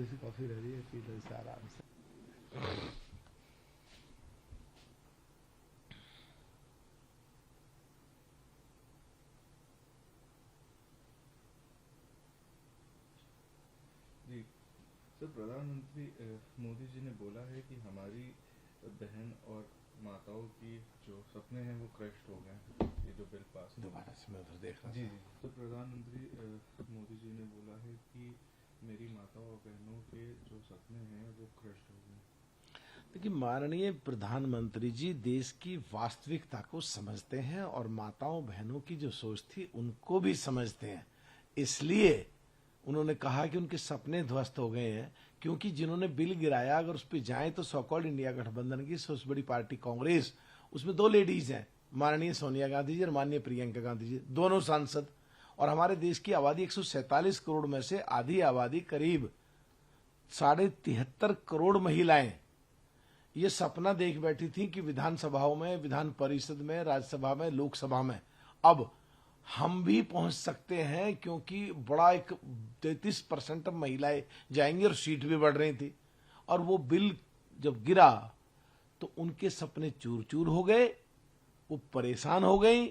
थोड़ी सी कॉफी रह रही है, पी लो इसे आराम से। जी सर, प्रधानमंत्री मोदी जी ने बोला है कि हमारी बहन और माताओं की जो सपने हैं वो क्रश्ड हो गए, ये जो बिल पास हुआ। दोबारा से मैं उधर देख रहा जी था। जी, तो प्रधानमंत्री मोदी जी ने बोला है कि मेरी माताओं और बहनों के जो सपने हैं वो क्रश्ड हो गए। देखिए, माननीय प्रधानमंत्री जी देश की वास्तविकता को समझते हैं और माताओं बहनों की जो सोच थी उनको भी समझते हैं। इसलिए उन्होंने कहा कि उनके सपने ध्वस्त हो गए हैं, क्योंकि जिन्होंने बिल गिराया, अगर उस पर जाए तो सो कॉल्ड इंडिया गठबंधन की सबसे बड़ी पार्टी कांग्रेस, उसमें दो लेडीज हैं, माननीय सोनिया गांधी जी और माननीय प्रियंका गांधी जी, दोनों सांसद। और हमारे देश की आबादी 147 करोड़ में से आधी आबादी करीब 73.5 करोड़ महिलाएं ये सपना देख बैठी थी कि विधानसभाओं में, विधान परिषद में, राज्यसभा में, लोकसभा में अब हम भी पहुंच सकते हैं, क्योंकि बड़ा एक 33% महिलाएं जाएंगी और सीट भी बढ़ रही थी। और वो बिल जब गिरा तो उनके सपने चूर चूर हो गए, वो परेशान हो गई,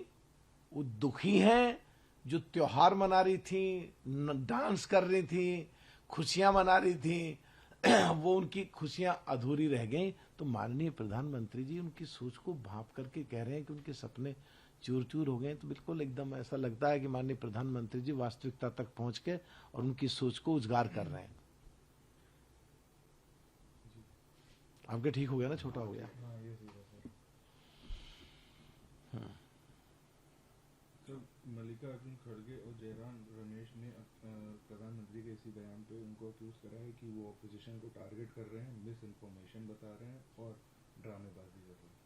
वो दुखी हैं। जो त्योहार मना रही थी, डांस कर रही थी, खुशियां मना रही थी, वो उनकी खुशियां अधूरी रह गई। तो माननीय प्रधानमंत्री जी उनकी सोच को भांप करके कह रहे हैं कि उनके सपने चूर चूर हो गए। तो बिल्कुल एकदम ऐसा लगता है कि माननीय प्रधानमंत्री जी वास्तविकता तक पहुंच के और उनकी सोच को उजागर कर रहे हैं। आपके ठीक हो गया ना, छोटा हो गया? हाँ, ये सही है सर। सर, मल्लिकार्जुन खड़गे और जयराम रमेश ने प्रधानमंत्री के इसी बयान पे उनको अक्यूज करा है कि वो ऑपोजिशन को टारगेट कर रहे हैं, मिस इन्फॉर्मेशन बता रहे हैं और ड्रामेबाजी कर रहे हैं।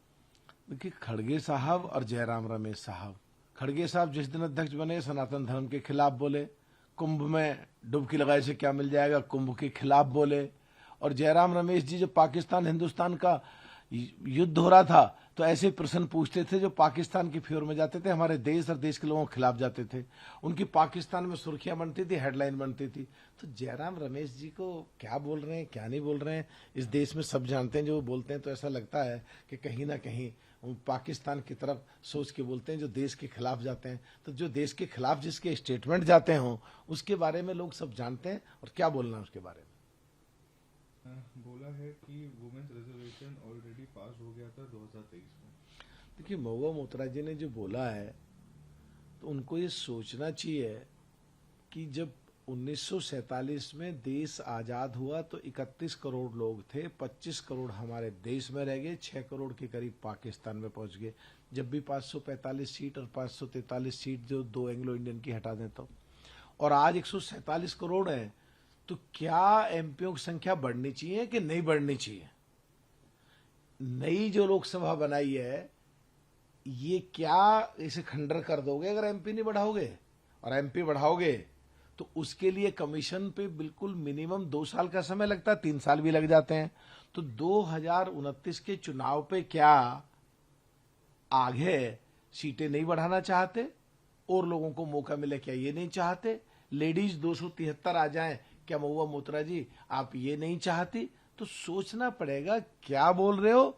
देखिए, खड़गे साहब और जयराम रमेश साहब, खड़गे साहब जिस दिन अध्यक्ष बने सनातन धर्म के खिलाफ बोले, कुंभ में डुबकी लगाए से क्या मिल जाएगा, कुंभ के खिलाफ बोले। और जयराम रमेश जी, जब पाकिस्तान हिंदुस्तान का युद्ध हो रहा था तो ऐसे प्रश्न पूछते थे जो पाकिस्तान की फेवर में जाते थे, हमारे देश और देश के लोगों के खिलाफ जाते थे। उनकी पाकिस्तान में सुर्खियां बनती थी, हेडलाइन बनती थी। तो जयराम रमेश जी को क्या बोल रहे हैं, क्या नहीं बोल रहे हैं, इस देश में सब जानते हैं। जो वो बोलते हैं तो ऐसा लगता है कि कहीं ना कहीं वो पाकिस्तान की तरफ सोच के बोलते हैं, जो देश के खिलाफ जाते हैं। तो जो देश के खिलाफ जिसके स्टेटमेंट जाते हों उसके बारे में लोग सब जानते हैं, और क्या बोलना है उसके बारे में। बोला है कि वुमेन्स रिजर्वेशन ऑलरेडी पास हो गया था 2023 में। देखिए, महुआ मोत्रा जी ने जो बोला है तो उनको ये सोचना चाहिए कि जब 1947 में देश आजाद हुआ तो 31 करोड़ लोग थे, 25 करोड़ हमारे देश में रह गए, 6 करोड़ के करीब पाकिस्तान में पहुंच गए। जब भी 545 सीट और 543 सीट जो दो एंग्लो इंडियन की हटा दें तो, और आज 147 करोड़ है, तो क्या एमपीओ की संख्या बढ़नी चाहिए कि नहीं बढ़नी चाहिए? नई जो लोकसभा बनाई है, ये क्या इसे खंडर कर दोगे अगर एमपी नहीं बढ़ाओगे? और एमपी बढ़ाओगे तो उसके लिए कमीशन पे बिल्कुल मिनिमम 2 साल का समय लगता है, 3 साल भी लग जाते हैं। तो 2029 के चुनाव पे क्या आगे सीटें नहीं बढ़ाना चाहते और लोगों को मौका मिले, क्या ये नहीं चाहते? लेडीज 273 आ जाएं, क्या महुआ मोत्रा जी आप ये नहीं चाहती? तो सोचना पड़ेगा क्या बोल रहे हो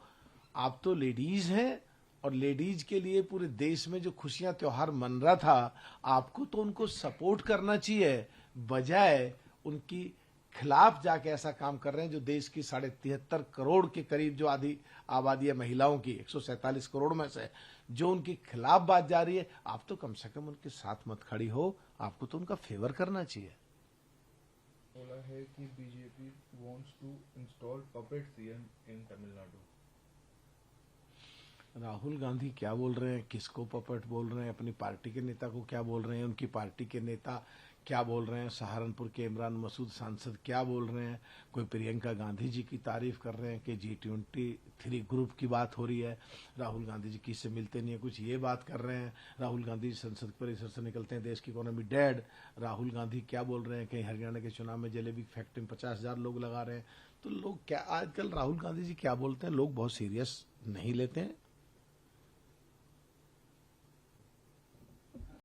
आप। तो लेडीज हैं, और लेडीज के लिए पूरे देश में जो खुशियां त्योहार मन रहा था, आपको तो उनको सपोर्ट करना चाहिए, बजाय उनकी खिलाफ जाके ऐसा काम कर रहे हैं। जो देश की 73.5 करोड़ के करीब जो आधी आबादी है महिलाओं की, 147 करोड़ में से जो उनकी खिलाफ बात जा रही है, आप तो कम से कम उनके साथ मत खड़ी हो, आपको तो उनका फेवर करना चाहिए। बोला है कि BJP wants to install puppet CM in Tamil Nadu. Rahul Gandhi क्या बोल रहे हैं, किसको पपेट बोल रहे हैं, अपनी पार्टी के नेता को क्या बोल रहे हैं, उनकी पार्टी के नेता क्या बोल रहे हैं, सहारनपुर के इमरान मसूद सांसद क्या बोल रहे हैं, कोई प्रियंका गांधी जी की तारीफ कर रहे हैं कि G23 ग्रुप की बात हो रही है, राहुल गांधी जी किससे मिलते नहीं है, कुछ ये बात कर रहे हैं। राहुल गांधी संसद परिसर से निकलते हैं, देश की इकोनॉमी डेड। राहुल गांधी क्या बोल रहे हैं, कहीं हरियाणा के चुनाव में जलेबी फैक्ट्री में 50,000 लोग लगा रहे हैं। तो लोग क्या, आजकल राहुल गांधी जी क्या बोलते हैं लोग बहुत सीरियस नहीं लेते हैं।